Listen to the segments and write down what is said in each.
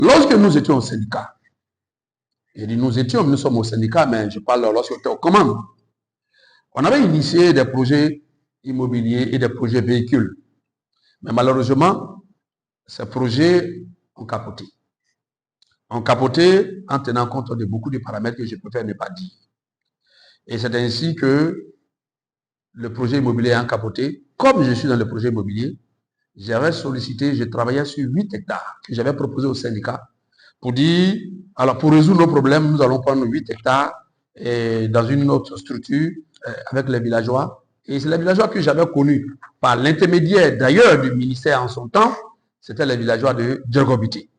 lorsque nous étions au syndicat, j'ai dit nous sommes au syndicat, mais je parle lorsque j'étais aux commandes, on avait initié des projets immobiliers et des projets véhicules. Mais malheureusement, ces projets ont capoté. Ont capoté en tenant compte de beaucoup de paramètres que je préfère ne pas dire. Et c'est ainsi que le projet immobilier a capoté. Comme je suis dans le projet immobilier, j'avais sollicité, je travaillais sur 8 hectares que j'avais proposé au syndicat pour dire, alors pour résoudre nos problèmes, nous allons prendre 8 hectares dans une autre structure avec les villageois. Et c'est les villageois que j'avais connus par l'intermédiaire d'ailleurs du ministère en son temps, c'était les villageois de Djorgobiti.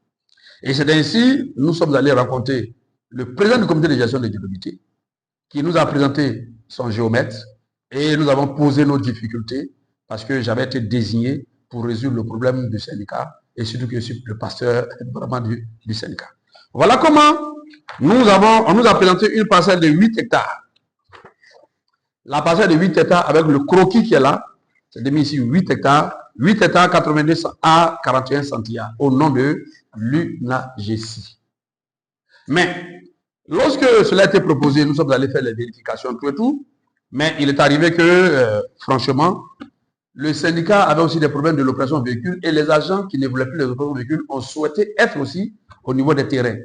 Et c'est ainsi, nous sommes allés rencontrer le président du comité de gestion de Djorgobiti, qui nous a présenté son géomètre et nous avons posé nos difficultés parce que j'avais été désigné pour résoudre le problème du syndicat et surtout que je suis le pasteur vraiment du syndicat. Voilà comment on nous a présenté une parcelle de 8 hectares. La parcelle de 8 hectares avec le croquis qui est là, c'est mis ici 8 hectares 82 à 41 centiyards au nom de l'UNAGC. Mais lorsque cela a été proposé, nous sommes allés faire les vérifications, tout et tout, mais il est arrivé que, franchement, le syndicat avait aussi des problèmes de l'opération véhicule et les agents qui ne voulaient plus les opérations véhicules ont souhaité être aussi au niveau des terrains.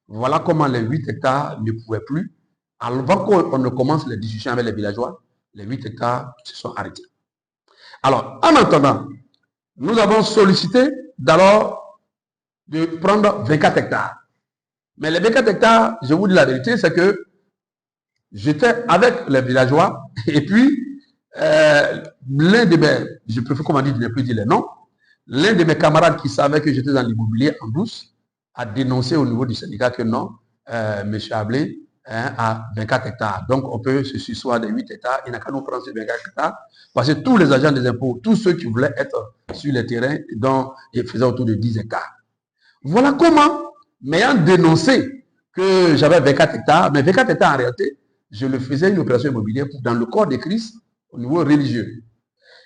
Voilà comment les 8 hectares ne pouvaient plus. Avant qu'on ne commence les discussions avec les villageois, les 8 hectares se sont arrêtés. Alors, en attendant, nous avons sollicité d'abord de prendre 24 hectares. Mais les 24 hectares, je vous dis la vérité, c'est que j'étais avec les villageois et puis l'un de mes, je préfère comment dire, je ne plus dire les noms, l'un de mes camarades qui savait que j'étais dans l'immobilier en douce a dénoncé au niveau du syndicat que non, M. Ablé a 24 hectares. Donc on peut se sursoir des 8 hectares, il n'a qu'à nous prendre ces 24 hectares parce que tous les agents des impôts, tous ceux qui voulaient être sur les terrains, donc ils faisaient autour de 10 hectares. Voilà comment, m'ayant dénoncé que j'avais 24 hectares, mais 24 hectares en réalité, je le faisais une opération immobilière dans le corps de Christ au niveau religieux.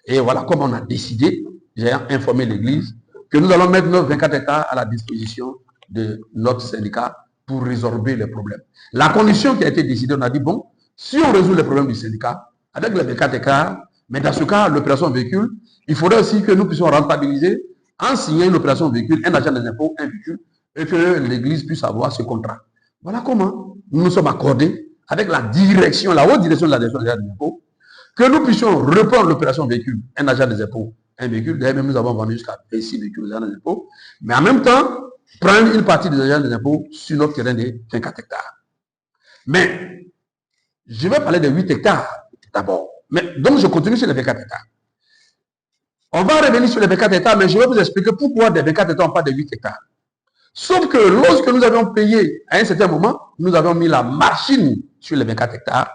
Et voilà comment on a décidé, j'ai informé l'Église, que nous allons mettre nos 24 hectares à la disposition de notre syndicat pour résorber les problèmes. La condition qui a été décidée, on a dit, bon, si on résout les problèmes du syndicat, avec les 24 hectares, mais dans ce cas, l'opération véhicule, il faudrait aussi que nous puissions rentabiliser en signant une opération véhicule, un agent des impôts, un véhicule, et que l'Église puisse avoir ce contrat. Voilà comment nous nous sommes accordés avec la direction, la haute direction de la direction des impôts, que nous puissions reprendre l'opération véhicule, un agent des impôts, un véhicule. D'ailleurs, même nous avons vendu jusqu'à 6 véhicules aux agents des impôts, mais en même temps, prendre une partie des agents des impôts sur notre terrain de 24 hectares. Mais, je vais parler de 8 hectares d'abord. Mais donc, je continue sur les 24 hectares. On va revenir sur les 24 hectares, mais je vais vous expliquer pourquoi des 24 hectares, on parle de 8 hectares. Sauf que lorsque nous avions payé, à un certain moment, nous avions mis la machine sur les 24 hectares,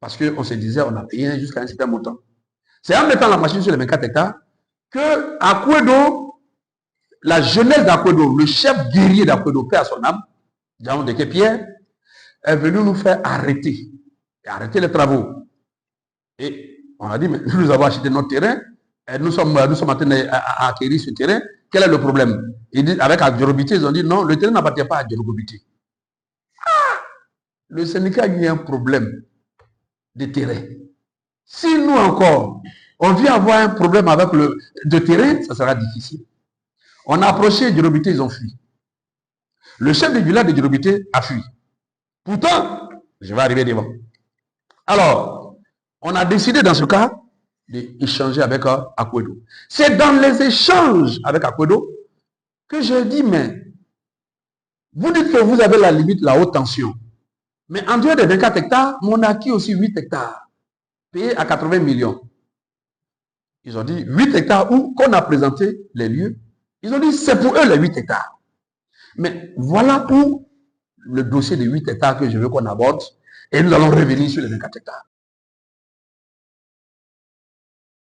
parce qu'on se disait, on a payé jusqu'à un certain montant. C'est en mettant la machine sur les 24 hectares que Akwedo, la jeunesse d'Akwedo, le chef guerrier d'Akwedo, paix à son âme, Jean de Pierre, est venu nous faire arrêter, et arrêter les travaux. Et on a dit, mais nous avons acheté notre terrain, et nous sommes en train d'acquérir ce terrain. Quel est le problème? Ils disent, avec Djorgobiti, ils ont dit non, le terrain n'appartient pas à Djorgobiti. Ah, le syndicat a eu un problème de terrain. Si nous encore, on vient avoir un problème avec le terrain, ça sera difficile. On a approché Djorgobiti, ils ont fui. Le chef du village de Djorgobiti a fui. Pourtant, je vais arriver devant. Alors, on a décidé dans ce cas d'échanger avec Akwedo. C'est dans les échanges avec Akwedo que j'ai dit, mais vous dites que vous avez la limite, la haute tension. Mais en dehors des 24 hectares, on a acquis aussi 8 hectares, payés à 80 millions. Ils ont dit 8 hectares où qu'on a présenté les lieux. Ils ont dit c'est pour eux les 8 hectares. Mais voilà pour le dossier de 8 hectares que je veux qu'on aborde et nous allons revenir sur les 24 hectares.